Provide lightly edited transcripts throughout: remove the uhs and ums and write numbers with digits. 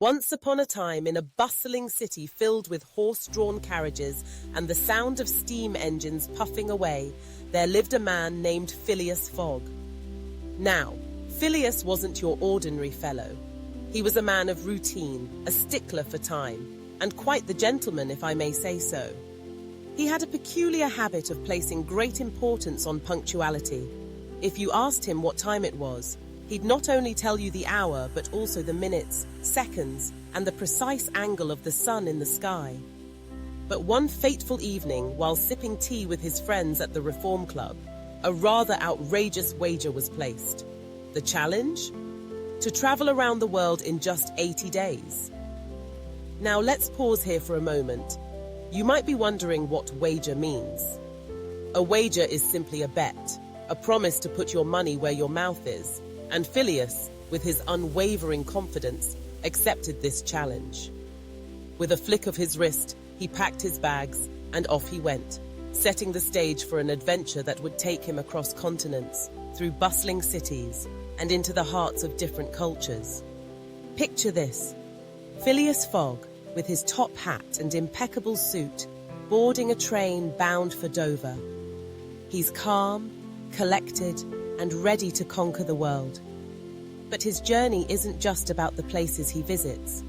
Once upon a time, in a bustling city filled with horse-drawn carriages and the sound of steam engines puffing away, there lived a man named Phileas Fogg. Now, Phileas wasn't your ordinary fellow. He was a man of routine, a stickler for time, and quite the gentleman, if I may say so. He had a peculiar habit of placing great importance on punctuality. If you asked him what time it was, he'd not only tell you the hour, but also the minutes, seconds, and the precise angle of the sun in the sky. But one fateful evening, while sipping tea with his friends at the Reform Club, a rather outrageous wager was placed. The challenge? To travel around the world in just 80 days. Now let's pause here for a moment. You might be wondering what wager means. A wager is simply a bet, a promise to put your money where your mouth is. And Phileas, with his unwavering confidence, accepted this challenge. With a flick of his wrist, he packed his bags and off he went, setting the stage for an adventure that would take him across continents, through bustling cities, and into the hearts of different cultures. Picture this: Phileas Fogg, with his top hat and impeccable suit, boarding a train bound for Dover. He's calm, collected, and ready to conquer the world. But his journey isn't just about the places he visits.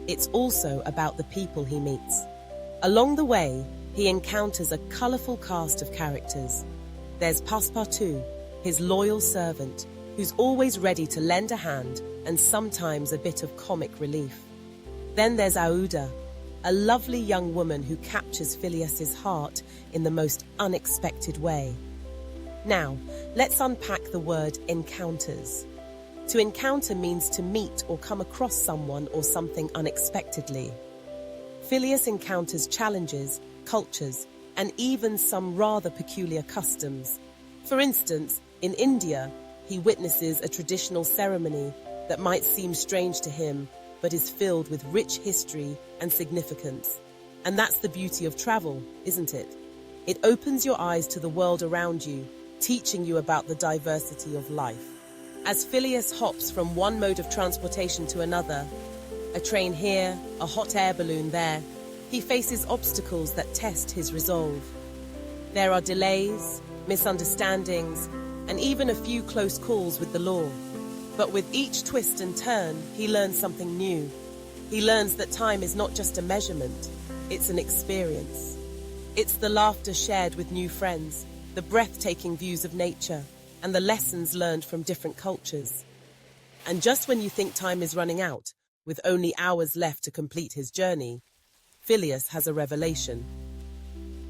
It's also about the people he meets. Along the way, he encounters a colourful cast of characters. There's Passepartout, his loyal servant, who's always ready to lend a hand and sometimes a bit of comic relief. Then there's Aouda, a lovely young woman who captures Phileas's heart in the most unexpected way. Now, let's unpack the word encounters. To encounter means to meet or come across someone or something unexpectedly. Phileas encounters challenges, cultures, and even some rather peculiar customs. For instance, in India, he witnesses a traditional ceremony that might seem strange to him, but is filled with rich history and significance. And that's the beauty of travel, isn't it? It opens your eyes to the world around you, teaching you about the diversity of life. As Phileas hops from one mode of transportation to another, a train here, a hot air balloon there, he faces obstacles that test his resolve. There are delays, misunderstandings, and even a few close calls with the law. But with each twist and turn, he learns something new. He learns that time is not just a measurement, it's an experience. It's the laughter shared with new friends, the breathtaking views of nature, and the lessons learned from different cultures. And just when you think time is running out, with only hours left to complete his journey, Phileas has a revelation.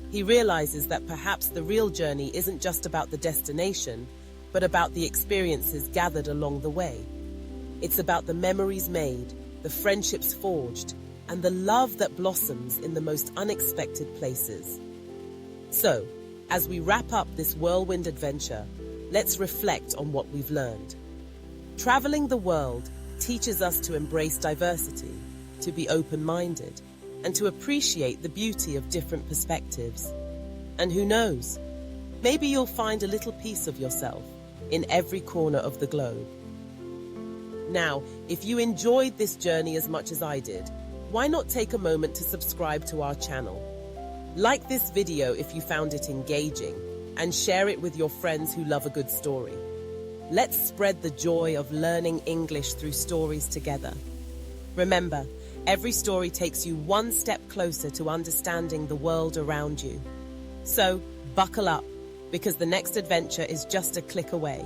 He realizes that perhaps the real journey isn't just about the destination, but about the experiences gathered along the way. It's about the memories made, the friendships forged, and the love that blossoms in the most unexpected places. So, as we wrap up this whirlwind adventure, let's reflect on what we've learned. Traveling the world teaches us to embrace diversity, to be open-minded, and to appreciate the beauty of different perspectives. And who knows, maybe you'll find a little piece of yourself in every corner of the globe. Now, if you enjoyed this journey as much as I did, why not take a moment to subscribe to our channel? Like this video if you found it engaging, and share it with your friends who love a good story. Let's spread the joy of learning English through stories together. Remember, every story takes you one step closer to understanding the world around you. So, buckle up, because the next adventure is just a click away.